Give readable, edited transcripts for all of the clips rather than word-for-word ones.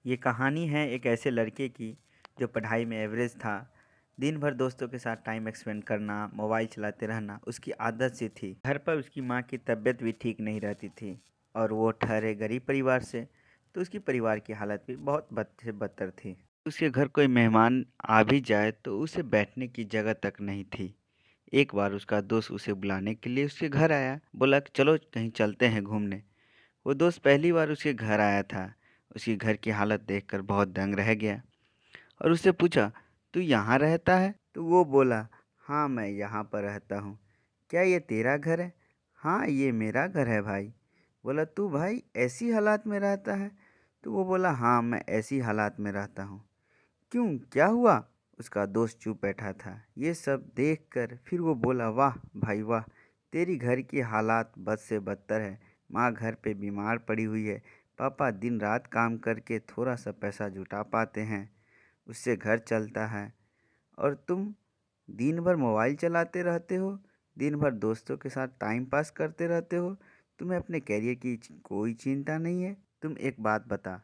ये कहानी है एक ऐसे लड़के की जो पढ़ाई में एवरेज था। दिन भर दोस्तों के साथ टाइम एक्सपेंड करना, मोबाइल चलाते रहना उसकी आदत सी थी। घर पर उसकी माँ की तबीयत भी ठीक नहीं रहती थी और वो ठहरे गरीब परिवार से, तो उसकी परिवार की हालत भी बहुत बद से बदतर थी। उसके घर कोई मेहमान आ भी जाए तो उसे बैठने की जगह तक नहीं थी। एक बार उसका दोस्त उसे बुलाने के लिए उसके घर आया, बोला कि चलो कहीं चलते हैं घूमने। वो दोस्त पहली बार उसके घर आया था। उसकी घर की हालत देखकर बहुत दंग रह गया और उससे पूछा, तू यहाँ रहता है? तो वो बोला, हाँ मैं यहाँ पर रहता हूँ। क्या ये तेरा घर है? हाँ ये मेरा घर है भाई। बोला, तू भाई ऐसी हालात में रहता है? तो वो बोला, हाँ मैं ऐसी हालात में रहता हूँ। क्यों, क्या हुआ? उसका दोस्त चुप बैठा था। ये सब देखकर फिर वो बोला, वाह भाई वाह, तेरी घर की हालात बद से बदतर है। माँ घर पे बीमार पड़ी हुई है। पापा दिन रात काम करके थोड़ा सा पैसा जुटा पाते हैं, उससे घर चलता है। और तुम दिन भर मोबाइल चलाते रहते हो, दिन भर दोस्तों के साथ टाइम पास करते रहते हो। तुम्हें अपने कैरियर की कोई चिंता नहीं है। तुम एक बात बता,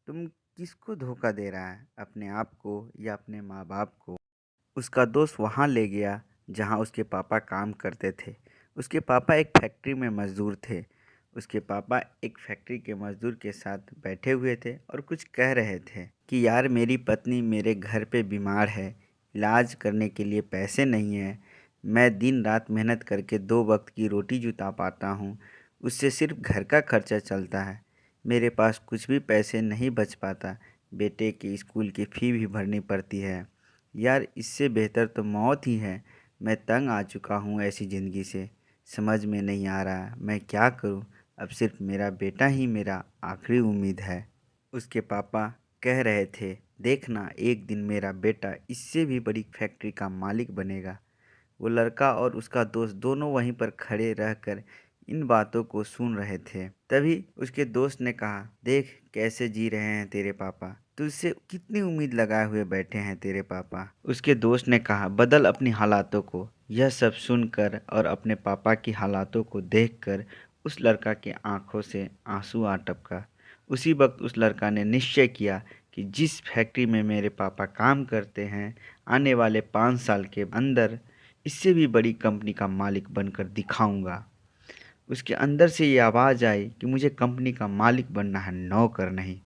तुम किसको धोखा दे रहा है, अपने आप को या अपने माँ बाप को? उसका दोस्त वहाँ ले गया जहाँ उसके पापा काम करते थे। उसके पापा एक फैक्ट्री में मज़दूर थे। उसके पापा एक फैक्ट्री के मज़दूर के साथ बैठे हुए थे और कुछ कह रहे थे कि यार मेरी पत्नी मेरे घर पे बीमार है, इलाज करने के लिए पैसे नहीं है। मैं दिन रात मेहनत करके 2 वक्त की रोटी जुटा पाता हूँ, उससे सिर्फ घर का खर्चा चलता है। मेरे पास कुछ भी पैसे नहीं बच पाता। बेटे की स्कूल की फ़ी भी भरनी पड़ती है। यार इससे बेहतर तो मौत ही है। मैं तंग आ चुका हूँ ऐसी ज़िंदगी से। समझ में नहीं आ रहा मैं क्या करूँ। अब सिर्फ मेरा बेटा ही मेरा आखिरी उम्मीद है। उसके पापा कह रहे थे, देखना एक दिन मेरा बेटा इससे भी बड़ी फैक्ट्री का मालिक बनेगा। वो लड़का और उसका दोस्त दोनों वहीं पर खड़े रहकर इन बातों को सुन रहे थे। तभी उसके दोस्त ने कहा, देख कैसे जी रहे हैं तेरे पापा, तुझसे कितनी उम्मीद लगाए हुए बैठे हैं तेरे पापा। उसके दोस्त ने कहा, बदल अपनी हालातों को। यह सब सुनकर और अपने पापा की हालातों को देखकर उस लड़का की आंखों से आंसू आ टपका। उसी वक्त उस लड़का ने निश्चय किया कि जिस फैक्ट्री में मेरे पापा काम करते हैं, आने वाले 5 साल के अंदर इससे भी बड़ी कंपनी का मालिक बनकर दिखाऊंगा। उसके अंदर से ये आवाज़ आई कि मुझे कंपनी का मालिक बनना है, नौकर नहीं।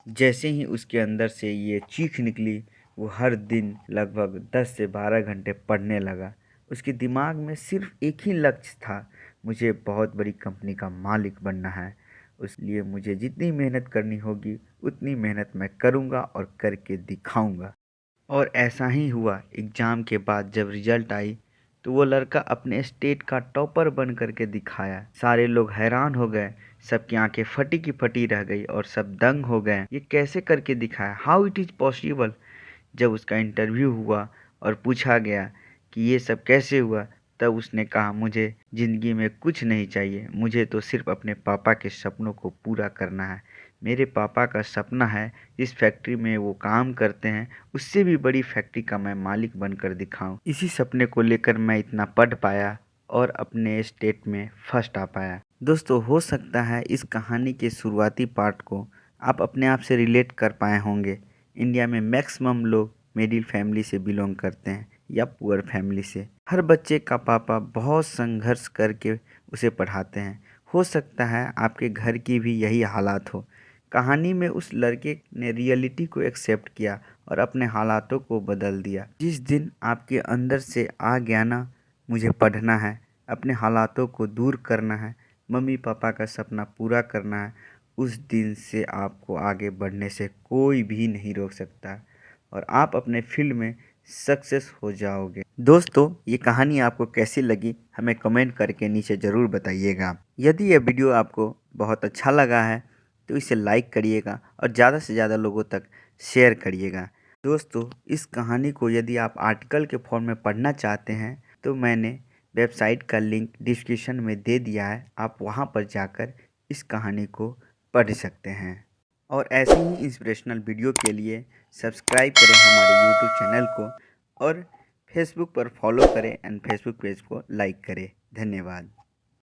जैसे ही उसके अंदर से ये चीख निकली, वो हर दिन लगभग 10 से 12 घंटे पढ़ने लगा। उसके दिमाग में सिर्फ एक ही लक्ष्य था, मुझे बहुत बड़ी कंपनी का मालिक बनना है। इसलिए मुझे जितनी मेहनत करनी होगी उतनी मेहनत मैं करूँगा और करके दिखाऊँगा। और ऐसा ही हुआ। एग्ज़ाम के बाद जब रिजल्ट आई तो वो लड़का अपने स्टेट का टॉपर बन करके दिखाया। सारे लोग हैरान हो गए, सबकी आंखें फटी की फटी रह गई और सब दंग हो गए, ये कैसे करके दिखाया, हाउ इट इज़ पॉसिबल। जब उसका इंटरव्यू हुआ और पूछा गया कि ये सब कैसे हुआ, तब उसने कहा, मुझे ज़िंदगी में कुछ नहीं चाहिए, मुझे तो सिर्फ अपने पापा के सपनों को पूरा करना है। मेरे पापा का सपना है जिस फैक्ट्री में वो काम करते हैं उससे भी बड़ी फैक्ट्री का मैं मालिक बनकर दिखाऊं। इसी सपने को लेकर मैं इतना पढ़ पाया और अपने स्टेट में फर्स्ट आ पाया। दोस्तों, हो सकता है इस कहानी के शुरुआती पार्ट को आप अपने आप से रिलेट कर पाए होंगे। इंडिया में मैक्सिमम लोग मिडिल फैमिली से बिलोंग करते हैं या पुअर फैमिली से। हर बच्चे का पापा बहुत संघर्ष करके उसे पढ़ाते हैं। हो सकता है आपके घर की भी यही हालात हो। कहानी में उस लड़के ने रियलिटी को एक्सेप्ट किया और अपने हालातों को बदल दिया। जिस दिन आपके अंदर से आ गया ना, मुझे पढ़ना है, अपने हालातों को दूर करना है, मम्मी पापा का सपना पूरा करना है, उस दिन से आपको आगे बढ़ने से कोई भी नहीं रोक सकता और आप अपने फील्ड में सक्सेस हो जाओगे। दोस्तों, ये कहानी आपको कैसी लगी हमें कमेंट करके नीचे ज़रूर बताइएगा। यदि यह वीडियो आपको बहुत अच्छा लगा है तो इसे लाइक करिएगा और ज़्यादा से ज़्यादा लोगों तक शेयर करिएगा। दोस्तों, इस कहानी को यदि आप आर्टिकल के फॉर्म में पढ़ना चाहते हैं तो मैंने वेबसाइट का लिंक डिस्क्रिप्शन में दे दिया है, आप वहां पर जाकर इस कहानी को पढ़ सकते हैं। और ऐसे ही इंस्पिरेशनल वीडियो के लिए सब्सक्राइब करें हमारे यूट्यूब चैनल को और फेसबुक पर फॉलो करें एंड फेसबुक पेज को लाइक करें। धन्यवाद।